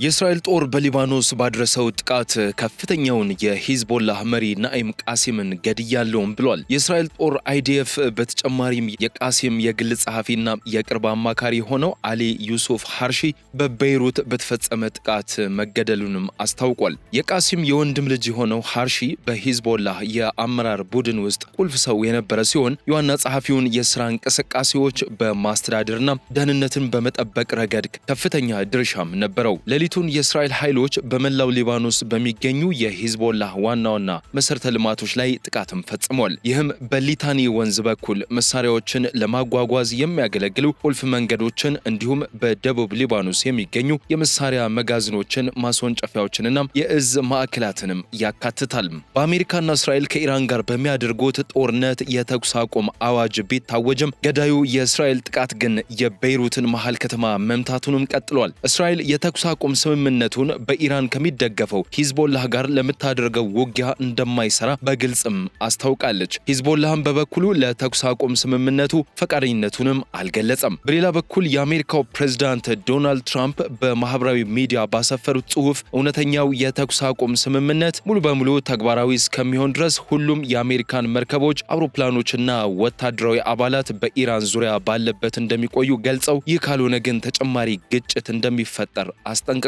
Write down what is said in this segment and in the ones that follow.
የእስራኤል ጦር በሊባኖስ ባደረሰው ጥቃት ከፍተኛውን የሂዝቦላህ መሪ ናኢም ቃሲምን ገድያለሁም ብሏል። የእስራኤል ጦር አይዲኤፍ በተጨማሪም የቃሲም የግል ጸሐፊና የቅርብ አማካሪ ሆነው አሊ ዩሱፍ ሐርሺ በቤይሩት በተፈጸመ ጥቃት መገደሉንም አስታውቋል። የቃሲም የወንድም ልጅ የሆነው ሐርሺ በሂዝቦላህ የአመራር ቡድን ውስጥ ቁልፍ ሰው የነበረ ሲሆን የዋና ጸሐፊውን የሥራ እንቅስቃሴዎች በማስተዳደርና ደህንነትን በመጠበቅ ረገድ ከፍተኛ ድርሻም ነበረው። ሌሊቱን የእስራኤል ኃይሎች በመላው ሊባኖስ በሚገኙ የሂዝቦላህ ዋና መሠረተ ልማቶች ላይ ጥቃትም ፈጽሟል። ይህም በሊታኒ ወንዝ በኩል መሳሪያዎችን ለማጓጓዝ የሚያገለግሉ ቁልፍ መንገዶችን እንዲሁም በደቡብ ሊባኖስ የሚገኙ የመሳሪያ መጋዘኖችን፣ ማስወንጨፊያዎችንና የእዝ ማዕከላትንም ያካትታል። በአሜሪካና እስራኤል ከኢራን ጋር በሚያደርጉት ጦርነት የተኩስ አቁም አዋጅ ቢታወጅም ገዳዩ የእስራኤል ጥቃት ግን የቤይሩትን መሃል ከተማ መምታቱንም ቀጥሏል። እስራኤል የተኩስ አቁም ስምምነቱን በኢራን ከሚደገፈው ሂዝቦላህ ጋር ለምታደርገው ውጊያ እንደማይሰራ በግልጽም አስታውቃለች። ሂዝቦላህም በበኩሉ ለተኩስ አቁም ስምምነቱ ፈቃደኝነቱንም አልገለጸም። በሌላ በኩል የአሜሪካው ፕሬዝዳንት ዶናልድ ትራምፕ በማህበራዊ ሚዲያ ባሰፈሩት ጽሑፍ እውነተኛው የተኩስ አቁም ስምምነት ሙሉ በሙሉ ተግባራዊ እስከሚሆን ድረስ ሁሉም የአሜሪካን መርከቦች፣ አውሮፕላኖችና ወታደራዊ አባላት በኢራን ዙሪያ ባለበት እንደሚቆዩ ገልጸው ይህ ካልሆነ ግን ተጨማሪ ግጭት እንደሚፈጠር አስጠንቅቋል።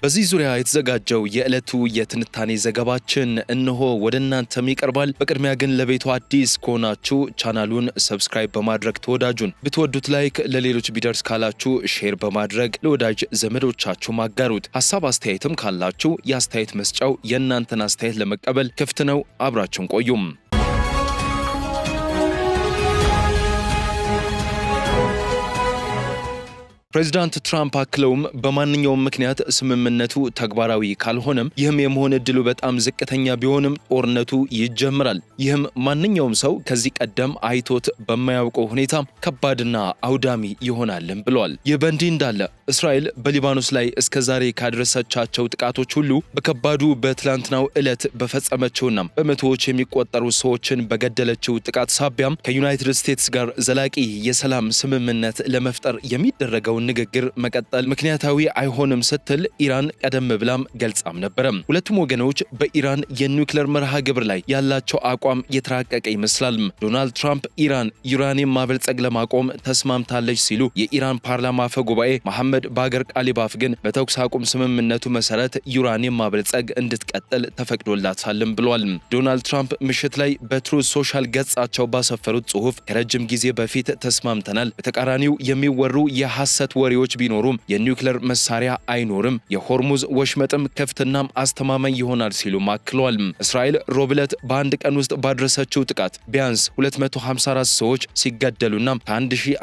በዚህ ዙሪያ የተዘጋጀው የዕለቱ የትንታኔ ዘገባችን እነሆ ወደ እናንተም ይቀርባል። በቅድሚያ ግን ለቤቱ አዲስ ከሆናችሁ ቻናሉን ሰብስክራይብ በማድረግ ተወዳጁን፣ ብትወዱት ላይክ፣ ለሌሎች ቢደርስ ካላችሁ ሼር በማድረግ ለወዳጅ ዘመዶቻችሁ ማጋሩት። ሐሳብ አስተያየትም ካላችሁ የአስተያየት መስጫው የእናንተን አስተያየት ለመቀበል ክፍት ነው። አብራችሁን ቆዩም። ፕሬዚዳንት ትራምፕ አክለውም በማንኛውም ምክንያት ስምምነቱ ተግባራዊ ካልሆነም ይህም የመሆን ዕድሉ በጣም ዝቅተኛ ቢሆንም ጦርነቱ ይጀምራል። ይህም ማንኛውም ሰው ከዚህ ቀደም አይቶት በማያውቀው ሁኔታ ከባድና አውዳሚ ይሆናልም ብለዋል። ይህ በእንዲህ እንዳለ እስራኤል በሊባኖስ ላይ እስከዛሬ ካደረሰቻቸው ጥቃቶች ሁሉ በከባዱ በትላንትናው ዕለት በፈጸመችውና በመቶዎች የሚቆጠሩ ሰዎችን በገደለችው ጥቃት ሳቢያም ከዩናይትድ ስቴትስ ጋር ዘላቂ የሰላም ስምምነት ለመፍጠር የሚደረገው ንግግር መቀጠል ምክንያታዊ አይሆንም ስትል ኢራን ቀደም ብላም ገልጻም ነበረ። ሁለቱም ወገኖች በኢራን የኒውክሌር መርሃ ግብር ላይ ያላቸው አቋም የተራቀቀ ይመስላል። ዶናልድ ትራምፕ ኢራን ዩራኒየም ማበልጸግ ለማቆም ተስማምታለች ሲሉ፣ የኢራን ፓርላማ አፈ ጉባኤ መሐመድ ባገር ቃሊባፍ ግን በተኩስ አቁም ስምምነቱ መሰረት ዩራኒየም ማበልጸግ እንድትቀጥል ተፈቅዶላታልም ብሏል። ዶናልድ ትራምፕ ምሽት ላይ በትሩዝ ሶሻል ገጻቸው ባሰፈሩት ጽሑፍ ከረጅም ጊዜ በፊት ተስማምተናል፣ በተቃራኒው የሚወሩ የሐሰት ወሬዎች ቢኖሩም የኒውክሌር መሳሪያ አይኖርም፣ የሆርሙዝ ወሽመጥም ክፍትናም አስተማማኝ ይሆናል ሲሉ አክለዋል። እስራኤል ሮብ ዕለት በአንድ ቀን ውስጥ ባደረሰችው ጥቃት ቢያንስ 254 ሰዎች ሲገደሉና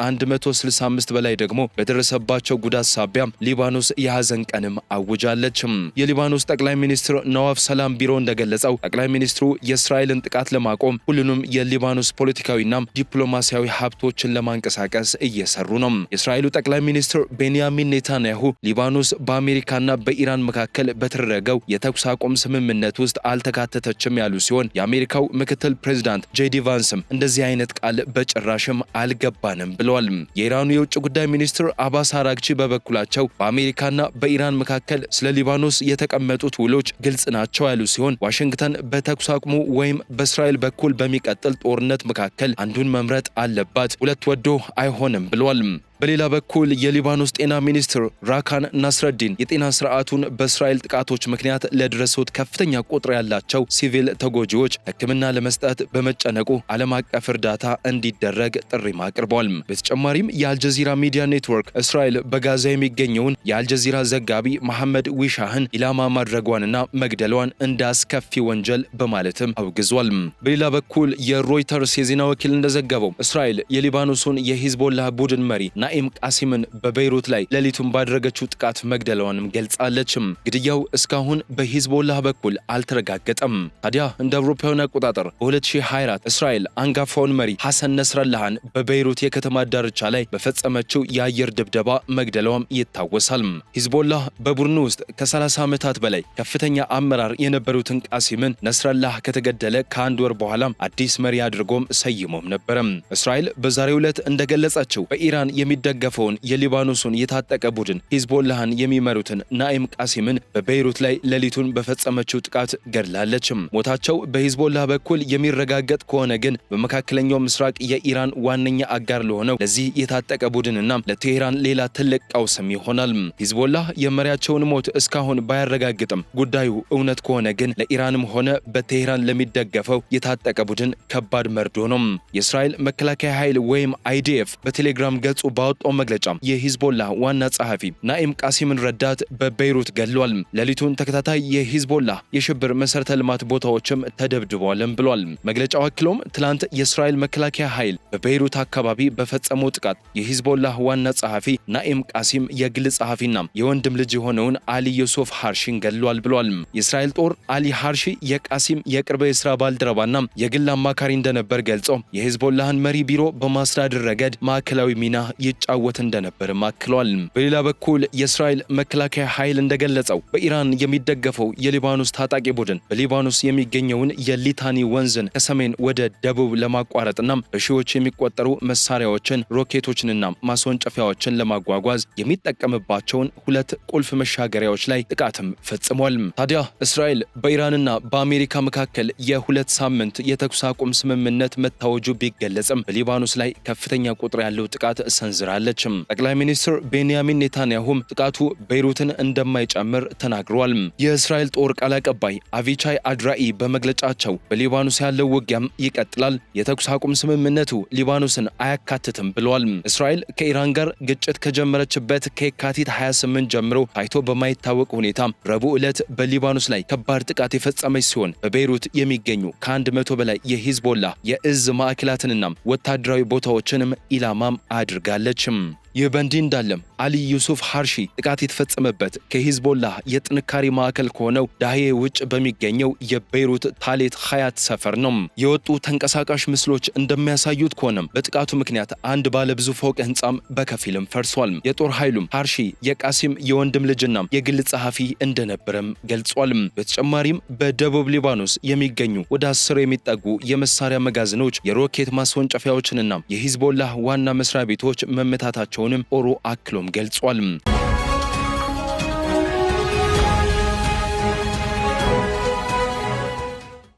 ከ1165 በላይ ደግሞ በደረሰባቸው ጉዳት ሳቢያ ሊባኖስ የሐዘን ቀንም አውጃለች። የሊባኖስ ጠቅላይ ሚኒስትር ነዋፍ ሰላም ቢሮ እንደገለጸው ጠቅላይ ሚኒስትሩ የእስራኤልን ጥቃት ለማቆም ሁሉንም የሊባኖስ ፖለቲካዊና ዲፕሎማሲያዊ ሀብቶችን ለማንቀሳቀስ እየሰሩ ነው። የእስራኤሉ ጠቅላይ ሚኒስትር ቤንያሚን ኔታንያሁ ሊባኖስ በአሜሪካና በኢራን መካከል በተደረገው የተኩስ አቁም ስምምነት ውስጥ አልተካተተችም ያሉ ሲሆን የአሜሪካው ምክትል ፕሬዝዳንት ጄዲ ቫንስም እንደዚህ አይነት ቃል በጭራሽም አልገባንም ብለዋል። የኢራኑ የውጭ ጉዳይ ሚኒስትር አባስ አራግቺ በበኩላቸው በአሜሪካና በኢራን መካከል ስለ ሊባኖስ የተቀመጡት ውሎች ግልጽ ናቸው ያሉ ሲሆን ዋሽንግተን በተኩስ አቁሙ ወይም በእስራኤል በኩል በሚቀጥል ጦርነት መካከል አንዱን መምረጥ አለባት፣ ሁለት ወዶ አይሆንም ብለዋል። በሌላ በኩል የሊባኖስ ጤና ሚኒስትር ራካን ናስረዲን የጤና ስርዓቱን በእስራኤል ጥቃቶች ምክንያት ለደረሱት ከፍተኛ ቁጥር ያላቸው ሲቪል ተጎጂዎች ሕክምና ለመስጠት በመጨነቁ ዓለም አቀፍ እርዳታ እንዲደረግ ጥሪም አቅርበዋል። በተጨማሪም የአልጀዚራ ሚዲያ ኔትወርክ እስራኤል በጋዛ የሚገኘውን የአልጀዚራ ዘጋቢ መሐመድ ዊሻህን ኢላማ ማድረጓንና መግደሏን እንደ አስከፊ ወንጀል በማለትም አውግዟል። በሌላ በኩል የሮይተርስ የዜና ወኪል እንደዘገበው እስራኤል የሊባኖሱን የሂዝቦላህ ቡድን መሪ ናኢም ቃሲምን በቤይሩት ላይ ሌሊቱን ባደረገችው ጥቃት መግደሏንም ገልጻለች። ግድያው እስካሁን በሂዝቦላህ በኩል አልተረጋገጠም። ታዲያ እንደ አውሮፓውያን አቆጣጠር በ2024 እስራኤል አንጋፋውን መሪ ሐሰን ነስረላህን በቤይሩት የከተማ ዳርቻ ላይ በፈጸመችው የአየር ድብደባ መግደሏም ይታወሳል። ሂዝቦላህ በቡድኑ ውስጥ ከ30 ዓመታት በላይ ከፍተኛ አመራር የነበሩትን ቃሲምን ነስረላህ ከተገደለ ከአንድ ወር በኋላም አዲስ መሪ አድርጎም ሰይሞም ነበረ። እስራኤል በዛሬው ዕለት እንደገለጸችው በኢራን የሚደገፈውን የሊባኖሱን የታጠቀ ቡድን ሂዝቦላህን የሚመሩትን ናኢም ቃሲምን በቤይሩት ላይ ሌሊቱን በፈጸመችው ጥቃት ገድላለችም። ሞታቸው በሂዝቦላህ በኩል የሚረጋገጥ ከሆነ ግን በመካከለኛው ምስራቅ የኢራን ዋነኛ አጋር ለሆነው ለዚህ የታጠቀ ቡድንና ለቴሄራን ሌላ ትልቅ ቀውስም ይሆናል። ሂዝቦላህ የመሪያቸውን ሞት እስካሁን ባያረጋግጥም ጉዳዩ እውነት ከሆነ ግን ለኢራንም ሆነ በቴሄራን ለሚደገፈው የታጠቀ ቡድን ከባድ መርዶ ነው። የእስራኤል መከላከያ ኃይል ወይም አይዲኤፍ በቴሌግራም ገጹ ባወጣው መግለጫ የሂዝቦላህ ዋና ጸሐፊ ናኢም ቃሲምን ረዳት በቤይሩት ገድሏል። ሌሊቱን ተከታታይ የሂዝቦላህ የሽብር መሠረተ ልማት ቦታዎችም ተደብድበዋልም ብሏል። መግለጫው አክሎም ትላንት የእስራኤል መከላከያ ኃይል በቤይሩት አካባቢ በፈጸመው ጥቃት የሂዝቦላህ ዋና ጸሐፊ ናኢም ቃሲም የግል ጸሐፊና የወንድም ልጅ የሆነውን አሊ ዩሱፍ ሃርሺን ገድሏል ብሏል። የእስራኤል ጦር አሊ ሃርሺ የቃሲም የቅርብ የሥራ ባልደረባና የግል አማካሪ እንደነበር ገልጾ የሂዝቦላህን መሪ ቢሮ በማስተዳደር ረገድ ማዕከላዊ ሚና ይጫወት እንደነበርም አክሏል። በሌላ በኩል የእስራኤል መከላከያ ኃይል እንደገለጸው በኢራን የሚደገፈው የሊባኖስ ታጣቂ ቡድን በሊባኖስ የሚገኘውን የሊታኒ ወንዝን ከሰሜን ወደ ደቡብ ለማቋረጥና በሺዎች የሚቆጠሩ መሳሪያዎችን፣ ሮኬቶችንና ማስወንጨፊያዎችን ለማጓጓዝ የሚጠቀምባቸውን ሁለት ቁልፍ መሻገሪያዎች ላይ ጥቃትም ፈጽሟል። ታዲያ እስራኤል በኢራንና በአሜሪካ መካከል የሁለት ሳምንት የተኩስ አቁም ስምምነት መታወጁ ቢገለጽም በሊባኖስ ላይ ከፍተኛ ቁጥር ያለው ጥቃት ሰንዝራለች። ጠቅላይ ሚኒስትር ቤንያሚን ኔታንያሁም ጥቃቱ ቤይሩትን እንደማይጨምር ተናግረዋል። የእስራኤል ጦር ቃል አቀባይ አቪቻይ አድራኢ በመግለጫቸው በሊባኖስ ያለው ውጊያም ይቀጥላል፣ የተኩስ አቁም ስምምነቱ ሊባኖስን አያካትትም ብለዋል። እስራኤል ከኢራን ጋር ግጭት ከጀመረችበት ከየካቲት 28 ጀምሮ ታይቶ በማይታወቅ ሁኔታ ረቡዕ ዕለት በሊባኖስ ላይ ከባድ ጥቃት የፈጸመች ሲሆን በቤይሩት የሚገኙ ከ100 በላይ የሂዝቦላህ የእዝ ማዕከላትንና ወታደራዊ ቦታዎችንም ኢላማም አድርጋለችም። ይህ በእንዲህ እንዳለም አሊ ዩሱፍ ሃርሺ ጥቃት የተፈጸመበት ከሂዝቦላህ የጥንካሬ ማዕከል ከሆነው ዳሄ ውጭ በሚገኘው የቤይሩት ታሌት ሀያት ሰፈር ነው። የወጡ ተንቀሳቃሽ ምስሎች እንደሚያሳዩት ከሆነም በጥቃቱ ምክንያት አንድ ባለብዙ ፎቅ ህንጻም በከፊልም ፈርሷል። የጦር ኃይሉም ሃርሺ የቃሲም የወንድም ልጅና የግል ጸሐፊ እንደነበረም ገልጿል። በተጨማሪም በደቡብ ሊባኖስ የሚገኙ ወደ 10 የሚጠጉ የመሳሪያ መጋዘኖች፣ የሮኬት ማስወንጨፊያዎችንና የሂዝቦላህ ዋና መስሪያ ቤቶች መመታታቸው ኦሮ አክሎም ገልጿል።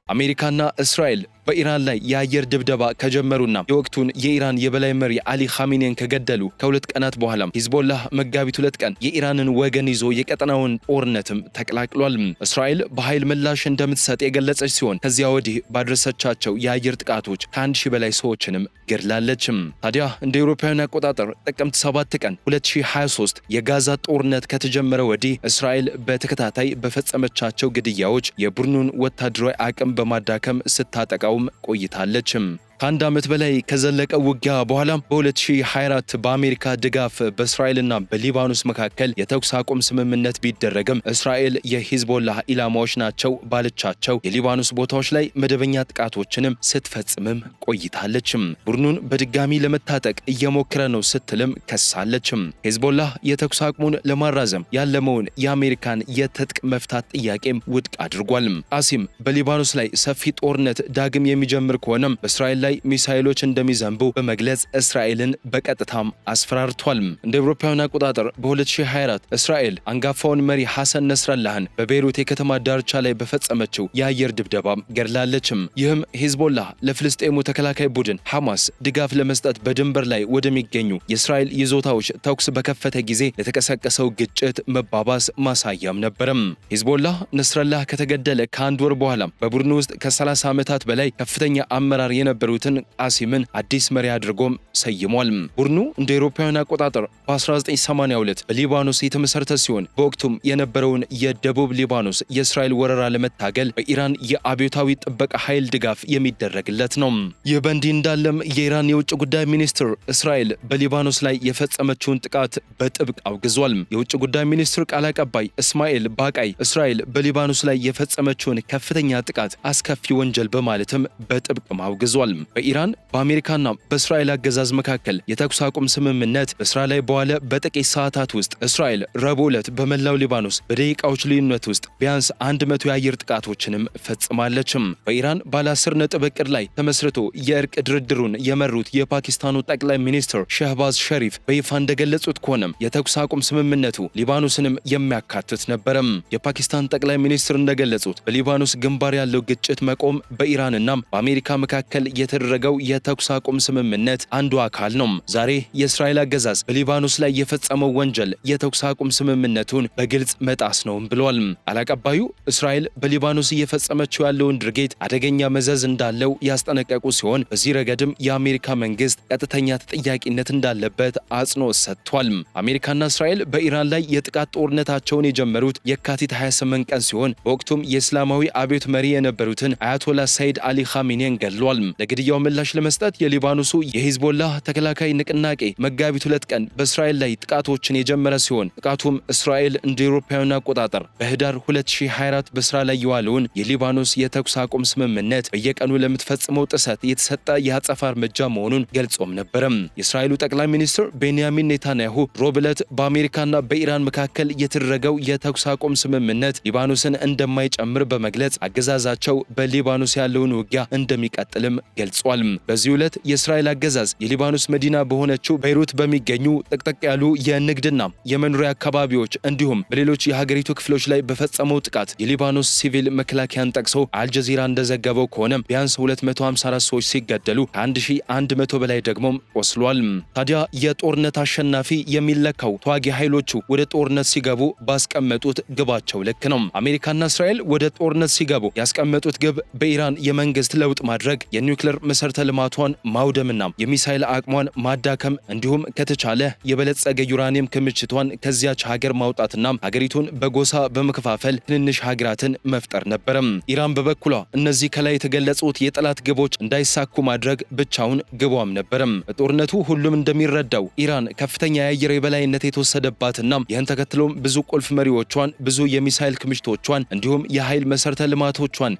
አሜሪካና እስራኤል በኢራን ላይ የአየር ድብደባ ከጀመሩና የወቅቱን የኢራን የበላይ መሪ አሊ ኻሜኔን ከገደሉ ከሁለት ቀናት በኋላ ሂዝቦላህ መጋቢት 2 ቀን የኢራንን ወገን ይዞ የቀጠናውን ጦርነትም ተቀላቅሏል። እስራኤል በኃይል ምላሽ እንደምትሰጥ የገለጸች ሲሆን ከዚያ ወዲህ ባደረሰቻቸው የአየር ጥቃቶች ከ1000 በላይ ሰዎችንም ገድላለች። ታዲያ እንደ አውሮፓውያን አቆጣጠር ጥቅምት 7 ቀን 2023 የጋዛ ጦርነት ከተጀመረ ወዲህ እስራኤል በተከታታይ በፈጸመቻቸው ግድያዎች የቡድኑን ወታደራዊ አቅም በማዳከም ስታጠቃው ቆይታለች። ከአንድ ዓመት በላይ ከዘለቀ ውጊያ በኋላ በ2024 በአሜሪካ ድጋፍ በእስራኤልና በሊባኖስ መካከል የተኩስ አቁም ስምምነት ቢደረግም እስራኤል የሂዝቦላህ ኢላማዎች ናቸው ባለቻቸው የሊባኖስ ቦታዎች ላይ መደበኛ ጥቃቶችንም ስትፈጽምም ቆይታለች። ቡድኑን በድጋሚ ለመታጠቅ እየሞከረ ነው ስትልም ከሳለች። ሂዝቦላህ የተኩስ አቁሙን ለማራዘም ያለመውን የአሜሪካን የትጥቅ መፍታት ጥያቄም ውድቅ አድርጓል። ቃሲም በሊባኖስ ላይ ሰፊ ጦርነት ዳግም የሚጀምር ከሆነም በእስራኤል ላይ ሚሳኤሎች እንደሚዘንቡ በመግለጽ እስራኤልን በቀጥታም አስፈራርቷል። እንደ አውሮፓውያን አቆጣጠር በ2024 እስራኤል አንጋፋውን መሪ ሐሰን ነስረላህን በቤይሩት የከተማ ዳርቻ ላይ በፈጸመችው የአየር ድብደባ ገድላለችም። ይህም ሂዝቦላህ ለፍልስጤሙ ተከላካይ ቡድን ሐማስ ድጋፍ ለመስጠት በድንበር ላይ ወደሚገኙ የእስራኤል ይዞታዎች ተኩስ በከፈተ ጊዜ ለተቀሰቀሰው ግጭት መባባስ ማሳያም ነበረም። ሂዝቦላህ ነስረላህ ከተገደለ ከአንድ ወር በኋላ በቡድኑ ውስጥ ከ30 ዓመታት በላይ ከፍተኛ አመራር የነበሩ ቃሲምን አዲስ መሪ አድርጎም ሰይሟል። ቡድኑ እንደ አውሮፓውያን አቆጣጠር በ1982 በሊባኖስ የተመሰረተ ሲሆን በወቅቱም የነበረውን የደቡብ ሊባኖስ የእስራኤል ወረራ ለመታገል በኢራን የአብዮታዊ ጥበቃ ኃይል ድጋፍ የሚደረግለት ነው። ይህ በእንዲህ እንዳለም የኢራን የውጭ ጉዳይ ሚኒስትር እስራኤል በሊባኖስ ላይ የፈጸመችውን ጥቃት በጥብቅ አውግዟል። የውጭ ጉዳይ ሚኒስትር ቃል አቀባይ እስማኤል ባቃይ እስራኤል በሊባኖስ ላይ የፈጸመችውን ከፍተኛ ጥቃት አስከፊ ወንጀል በማለትም በጥብቅ አውግዟል። በኢራን በአሜሪካና በእስራኤል አገዛዝ መካከል የተኩስ አቁም ስምምነት በስራ ላይ በዋለ በጥቂት ሰዓታት ውስጥ እስራኤል ረቡዕ ዕለት በመላው ሊባኖስ በደቂቃዎች ልዩነት ውስጥ ቢያንስ 100 የአየር ጥቃቶችንም ፈጽማለችም። በኢራን ባለ 10 ነጥብ እቅድ ላይ ተመስርቶ የእርቅ ድርድሩን የመሩት የፓኪስታኑ ጠቅላይ ሚኒስትር ሸህባዝ ሸሪፍ በይፋ እንደገለጹት ከሆነም የተኩስ አቁም ስምምነቱ ሊባኖስንም የሚያካትት ነበረም። የፓኪስታን ጠቅላይ ሚኒስትር እንደገለጹት በሊባኖስ ግንባር ያለው ግጭት መቆም በኢራንና በአሜሪካ መካከል የተደረገው የተኩስ አቁም ስምምነት አንዱ አካል ነው። ዛሬ የእስራኤል አገዛዝ በሊባኖስ ላይ የፈጸመው ወንጀል የተኩስ አቁም ስምምነቱን በግልጽ መጣስ ነው ብሏል። ቃል አቀባዩ እስራኤል በሊባኖስ እየፈጸመችው ያለውን ድርጊት አደገኛ መዘዝ እንዳለው ያስጠነቀቁ ሲሆን በዚህ ረገድም የአሜሪካ መንግስት ቀጥተኛ ተጠያቂነት እንዳለበት አጽንኦት ሰጥቷል። አሜሪካና እስራኤል በኢራን ላይ የጥቃት ጦርነታቸውን የጀመሩት የካቲት 28 ቀን ሲሆን በወቅቱም የእስላማዊ አብዮት መሪ የነበሩትን አያቶላ ሰይድ አሊ ኻሜኒን ገድሏል። ለግድያው ምላሽ ለመስጠት የሊባኖሱ የሂዝቦላህ ተከላካይ ንቅናቄ መጋቢት 2 ቀን በእስራኤል ላይ ጥቃቶችን የጀመረ ሲሆን ጥቃቱም እስራኤል እንደ አውሮፓውያን አቆጣጠር በህዳር 2024 በስራ ላይ የዋለውን የሊባኖስ የተኩስ አቁም ስምምነት በየቀኑ ለምትፈጽመው ጥሰት የተሰጠ የአጸፋ እርምጃ መሆኑን ገልጾም ነበረም። የእስራኤሉ ጠቅላይ ሚኒስትር ቤንያሚን ኔታንያሁ ሮብ ዕለት በአሜሪካና በኢራን መካከል የተደረገው የተኩስ አቁም ስምምነት ሊባኖስን እንደማይጨምር በመግለጽ አገዛዛቸው በሊባኖስ ያለውን ውጊያ እንደሚቀጥልም ገልጿል። በዚህ ዕለት የእስራኤል አገዛዝ የሊባኖስ መዲና በሆነችው ቤይሩት በሚገኙ ጥቅጥቅ ያሉ የንግድና የመኖሪያ አካባቢዎች እንዲሁም በሌሎች የሀገሪቱ ክፍሎች ላይ በፈጸመው ጥቃት የሊባኖስ ሲቪል መከላከያን ጠቅሶ አልጀዚራ እንደዘገበው ከሆነ ቢያንስ 254 ሰዎች ሲገደሉ ከ1100 በላይ ደግሞ ቆስሏል። ታዲያ የጦርነት አሸናፊ የሚለካው ተዋጊ ኃይሎቹ ወደ ጦርነት ሲገቡ ባስቀመጡት ግባቸው ልክ ነው። አሜሪካና እስራኤል ወደ ጦርነት ሲገቡ ያስቀመጡት ግብ በኢራን የመንግስት ለውጥ ማድረግ፣ የኒውክሌር መሰረተ ልማቷን ማውደምና የሚሳይል አቅሟን ማዳከም እንዲሁም ከተቻለ የበለጸገ ዩራኒየም ክምችቷን ከዚያች ሀገር ማውጣትና ሀገሪቱን በጎሳ በመከፋፈል ትንንሽ ሀገራትን መፍጠር ነበረም። ኢራን በበኩሏ እነዚህ ከላይ የተገለጹት የጠላት ግቦች እንዳይሳኩ ማድረግ ብቻውን ግቧም ነበረም። በጦርነቱ ሁሉም እንደሚረዳው ኢራን ከፍተኛ የአየር የበላይነት የተወሰደባትና ይህን ተከትሎም ብዙ ቁልፍ መሪዎቿን፣ ብዙ የሚሳይል ክምችቶቿን እንዲሁም የኃይል መሰረተ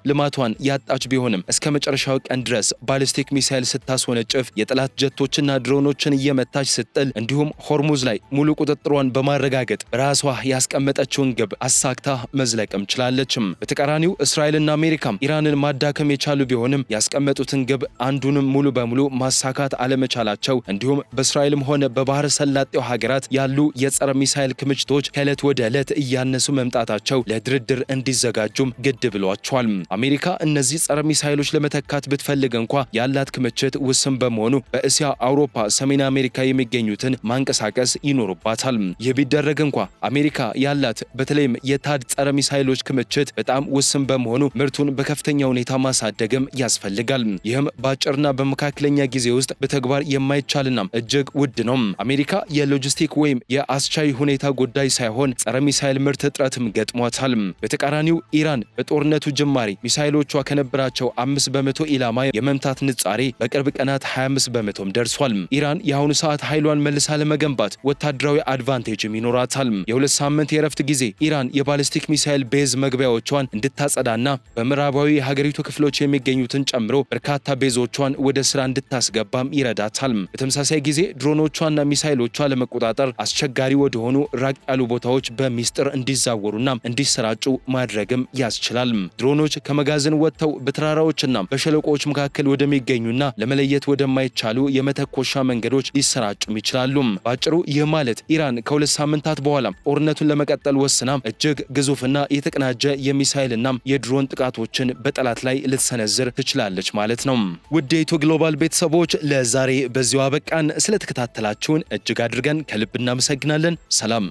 ልማቷን ያጣች ቢሆንም እስከ መጨረሻው ቀን ድረስ ባሊስቲክ ሚሳይል ስታስወነጭፍ የጠላት ጀቶችና ድሮኖችን እየመታች ስትጥል እንዲሁም ሆርሙዝ ላይ ሙሉ ቁጥጥሯን በማረጋገጥ ራሷ ያስቀመጠችውን ግብ አሳክታ መዝለቅም ችላለችም። በተቃራኒው እስራኤልና አሜሪካም ኢራንን ማዳከም የቻሉ ቢሆንም ያስቀመጡትን ግብ አንዱንም ሙሉ በሙሉ ማሳካት አለመቻላቸው እንዲሁም በእስራኤልም ሆነ በባህር ሰላጤው ሀገራት ያሉ የጸረ ሚሳይል ክምችቶች ከዕለት ወደ ዕለት እያነሱ መምጣታቸው ለድርድር እንዲዘጋጁም ግድ ብሏቸዋል። አሜሪካ እነዚህ ጸረ ሚሳይሎች ለመተካት ብትፈልግ እንኳ ያላት ክምችት ውስን በመሆኑ በእስያ፣ አውሮፓ፣ ሰሜን አሜሪካ የሚገኙትን ማንቀሳቀስ ይኖርባታል። ይህ ቢደረግ እንኳ አሜሪካ ያላት በተለይም የታድ ጸረ ሚሳይሎች ክምችት በጣም ውስን በመሆኑ ምርቱን በከፍተኛ ሁኔታ ማሳደግም ያስፈልጋል። ይህም በአጭርና በመካከለኛ ጊዜ ውስጥ በተግባር የማይቻልና እጅግ ውድ ነው። አሜሪካ የሎጂስቲክ ወይም የአስቻይ ሁኔታ ጉዳይ ሳይሆን ጸረ ሚሳይል ምርት እጥረትም ገጥሟታል። በተቃራኒው ኢራን በጦርነቱ ጅማሬ ሚሳይሎቿ ከነበራቸው 5% ኢላማ የመምታት ንጻሬ በቅርብ ቀናት 25% ደርሷል። ኢራን የአሁኑ ሰዓት ኃይሏን መልሳ ለመገንባት ወታደራዊ አድቫንቴጅም ይኖራታል። የ2 ሳምንት የረፍት ጊዜ ኢራን የባሊስቲክ ሚሳይል ቤዝ መግቢያዎቿን እንድታጸዳና በምዕራባዊ የሀገሪቱ ክፍሎች የሚገኙትን ጨምሮ በርካታ ቤዞቿን ወደ ስራ እንድታስገባም ይረዳታል። በተመሳሳይ ጊዜ ድሮኖቿና ሚሳይሎቿ ለመቆጣጠር አስቸጋሪ ወደሆኑ ራቅ ያሉ ቦታዎች በሚስጥር እንዲዛወሩና እንዲሰራጩ ማድረግም ያስችላል። ድሮኖች ከመጋዘን ወጥተው በተራራዎችና በሸለቆዎች መካከል ወደሚገኙና ለመለየት ወደማይቻሉ የመተኮሻ መንገዶች ሊሰራጩም ይችላሉ። ባጭሩ ይህ ማለት ኢራን ከ2 ሳምንታት በኋላ ጦርነቱን ለመቀጠል ወስና እጅግ ግዙፍና የተቀናጀ የሚሳይልና የድሮን ጥቃቶችን በጠላት ላይ ልትሰነዝር ትችላለች ማለት ነው። ውድ የኢትዮ ግሎባል ቤተሰቦች ለዛሬ በዚሁ አበቃን። ስለተከታተላችሁን እጅግ አድርገን ከልብ እናመሰግናለን። ሰላም።